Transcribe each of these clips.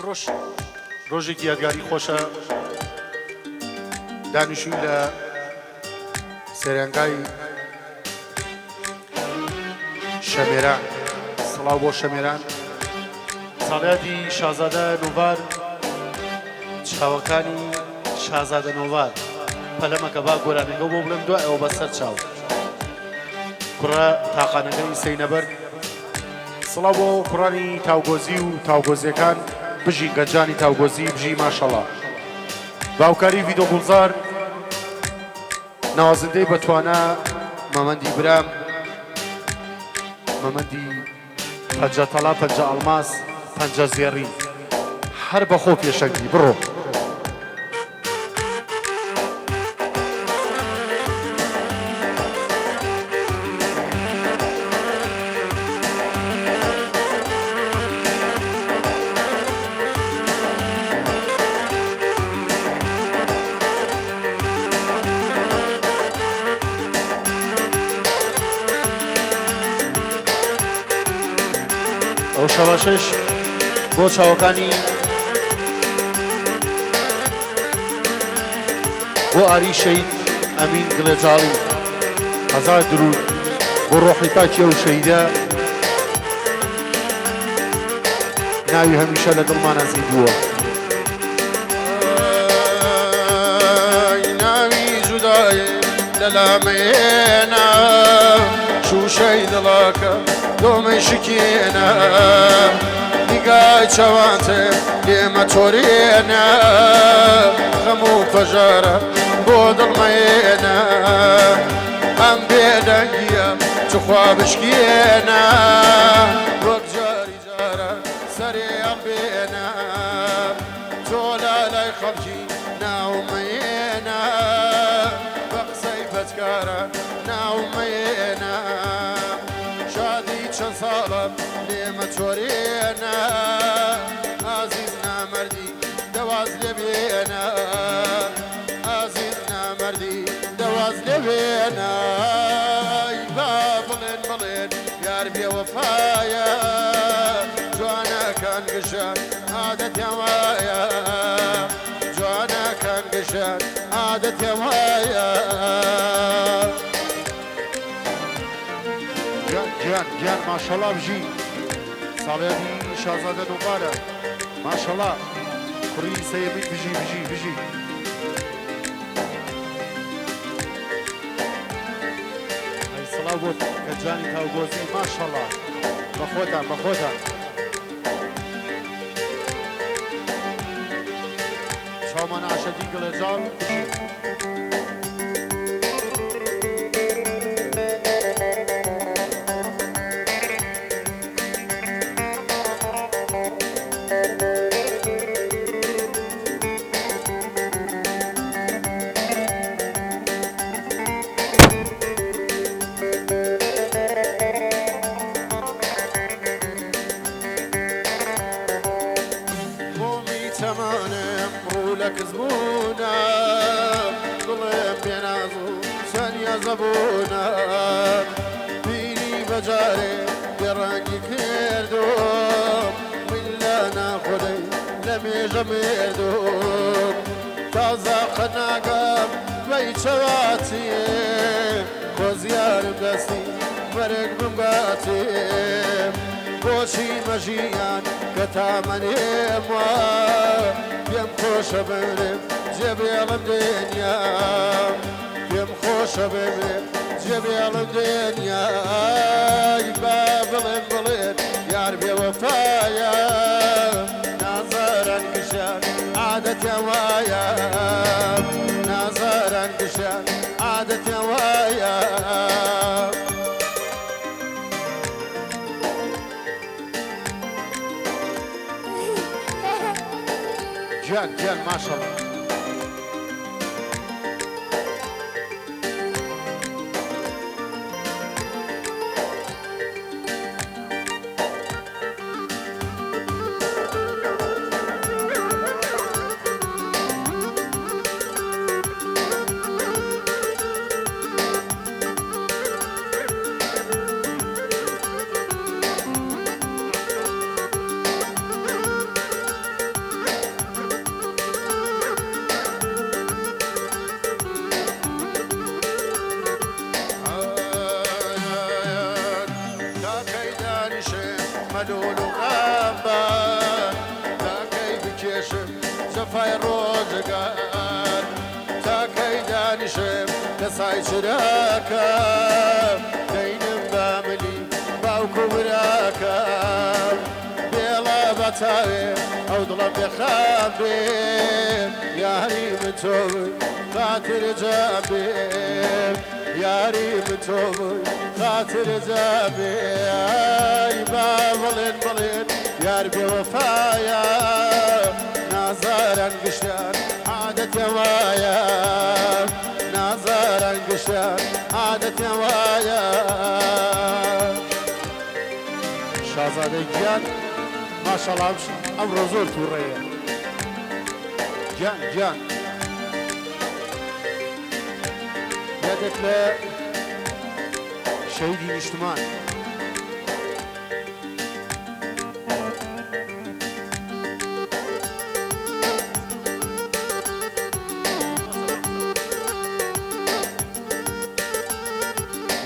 ئەمڕۆژ ڕۆژێکی یادگاری خۆشە دانیشتووی لە سەرنگای شەمێران سڵاو بۆ شەمێران ساڵیادی شازادە نۆڤار چاوەکانی شازادە نۆڤار پەلەمەکە با گۆرانەکە بۆ بڵێم دوای ئەوە بەسەر چاو کوڕە تاقانەکەی سەینەبەر سڵاو بۆ کوڕانی تاوگۆزی و تاوگۆزیەکان بژی گەنجانی تاوگۆزی بژی ماشەڵڵا باوکاری ڤیدۆ گوڵزار نوازندەی بەتوانە مەمەندی برام مەمەندی پەنجە تەڵا پەنجە ئەڵماس پەنجە زێڕی هەر بەخۆ پێشەنگی بڕۆ ئەو شەوەشەش بۆ چاوەکانی بۆ ئاری شەید ئەمین گلەجاڵی هەزار درود بۆ ڕۆحی پاکیە و شەیدە ناوی هەمیشە لە دڵمانە زیندووە ناوی جودایە لە لامەیێنە شوشەی دڵاکە دۆمەی شکێنە دیگای چاوانتێ لێمە تۆرێنە خەم و پەژارە بۆ دڵمەیێنە ئەم بێدەنگیە چخوا بشکێنە وەک جاری جارە سەرێ بێنە تۆ لای خەڵکی ناومەیێنە بە قسەی پەتکارە ناومەیێنە شادی چەند ساڵە لێمە چۆرێنە ئازیز نامەردی دەواز لێ بێنە ئازیز نامەردی دەواز لێ بێنە با بڵێن بڵێن یار بێوەفایە جوانەکان گشان عادەتیان وایە جوانەکان گشان عادەتیان وایە گیان ماشەڵڵا بژی ساڵیادی شازادە نۆڤارە ماشەڵڵا کوڕی سەیەمین بژی ئەی سڵاو بۆ گەنجانی تاوگۆزی ماشەڵڵا بەخۆتان چاومان عاشەدی گڵێجاڵ بژی تەمانم ڕوو لە کەسبوونە دڵێم پێناز و چەندیا زەبوونە بینی بەجارێ بێڕەنگی کردوم من لە ناخۆدەی لە مێژە مێردوم تازە قەناگەم بەی چەواتیێ خۆزیارم دەستی بەرێک بمگاتێم بۆچی مەژیان کە تامەنێم وە پێم خۆشە بمرێم جێبێڵم دێنیام پێم خۆشە بمرێم جێبێڵم دێنیای با بڵێن یار بێوەفایە نازاران گشان عادەتیان وایە نازاران گشان عادەتیان وایە گیان ماشەڵڵا غامبە تاکەی بکێشم جەفای ڕۆژگار تاکەی دانیشم لە سای چراکەم دەینم باملی باوکو براکەم بێڵە بەتاوێ ئەو دڵم بێخام بێ یاری من تۆ خاتر جابێ یاری من تۆ خاتر جابێ ئای با بڵێن بڵێن یار بێوەفایە نازاران گشتیان عادەتیان وایە نازاران گشتیان عادەتیان وایە شازادە گیان ماشەڵام ئەمڕۆ زۆر تووڕەیە گیان گیان یادێک لە شەهیدی نیشتمان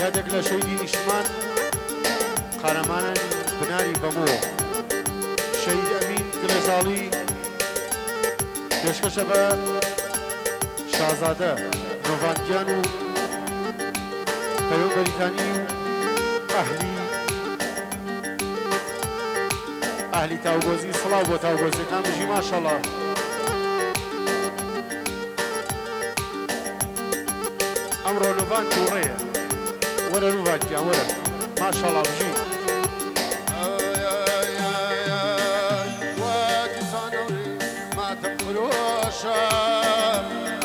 یادێک لە شەهیدی نیشتمان قارەمانن بناری بەمۆ شەهید ئەمین گلێزاڵی پێشکەشە بە شازادە نۆڤانگیان و پەیوەندبەریتانی و ئەهلی تاوگۆزی سڵاو بۆ تاوگۆزیەکان بژی ماشەڵڵا ئەمڕۆ نۆڤان تووڕەیە وەرە نۆڤانگیان وەرە ماشەڵڵا بژی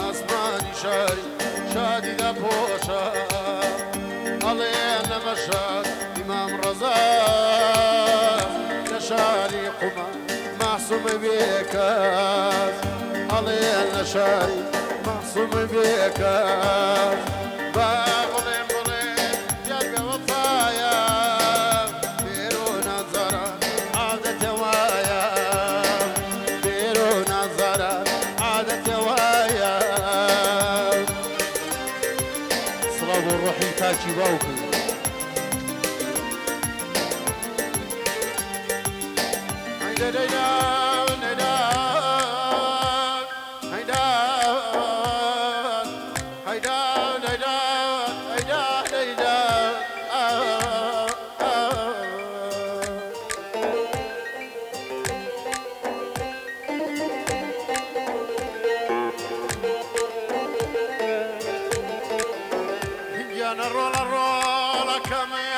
ئاسمانی شاری شادی دەپۆشە ئەڵێن لە مەشاد ئیمام ڕەزا لە شاری قوما مەحسوومە بێکەس ئەڵێن لە شاری مەحسوومە بێکەس با بڵێن بڵێن یار بێوەفایە بێرۆ نازارە عادەتە وایە بێرۆ نازارە عادەتە وایە سڵاو بۆ ڕۆحی تاکی باوکم ڕۆڵە ڕۆڵەکەمێ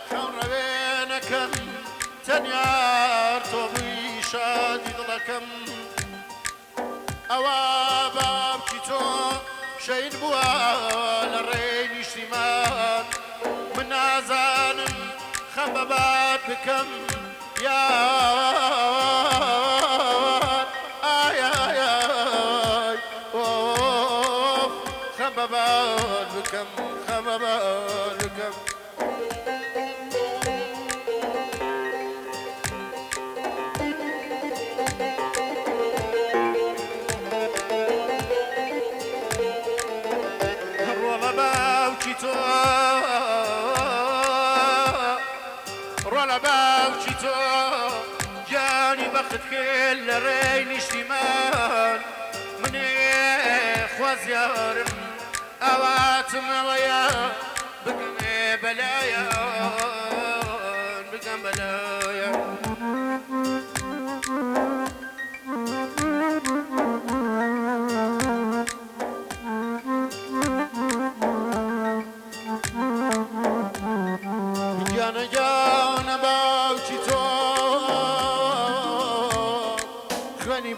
کەم ڕەوێنەکەم تەنیار تۆ بووی شادی دڵەکەم ئەوە بابکی تۆ شەید بووە لە ڕێی نیشتیمان من نازانم خەم بەبات بکەم یار ئای ئای ئای خەم بەبات بکەم خەم بەبات بکەم ڕۆڵە باوکی تۆ گیانی بەخت کرد لە ڕێی نیشتیمان منێ خوازیارم ئەواتمەوەیە بگەمێ بەلایە بگەم بەلایە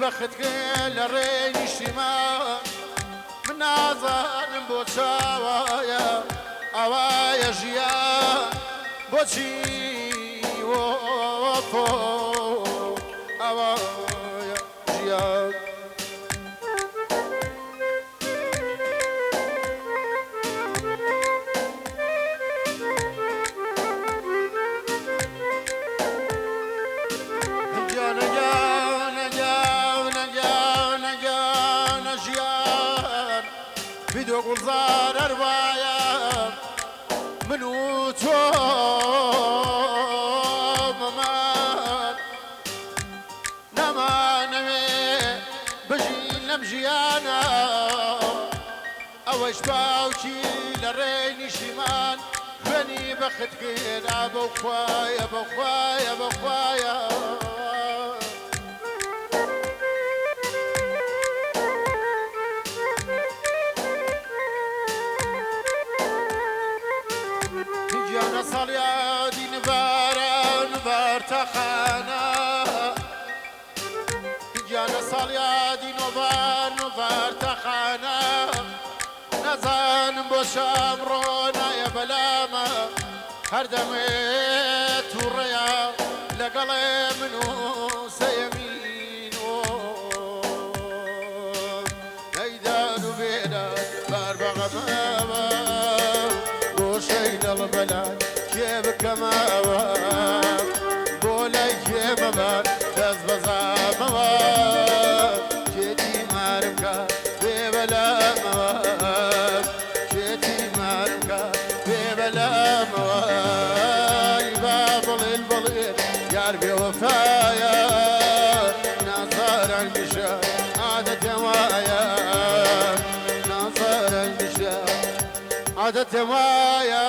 بەخت کرد لە ڕێی نیشتیمان من نازانم بۆ چاوایە ئەوایە ژیان بۆچی وەفۆ ئەوایە ژیان بدو گلزار أروايا من وتوم ما ژیانە ئەوەش باوکی لە ڕێی نیشیمان خوێنی بەخت کرا بەو خوایە بەو خوایە بەو خوایە گیانە ساڵیادی نبارە نبار تەخانە گیانە ساڵیادی نۆبار نوبار تەخانە نەزانم بۆ شەمڕۆ نایە بەلامە هەردەمێت تووڕەیە لەگەڵێ من و سەیەمین نەیدان و بێنە بار بەغەمەوە بۆ شەیدەڵ بەلای کێ بکەمەوە بۆ لای کێ بەبار دەست بەزامەوە کێتی مارم کە بێ بەلامەوە کێتی مارم کە بێ بەلامەوە با بڵێن بڵێن یار بێوەفایە نازاران گشە عادەتێ وایە نازاران گشە عادەتێ وایە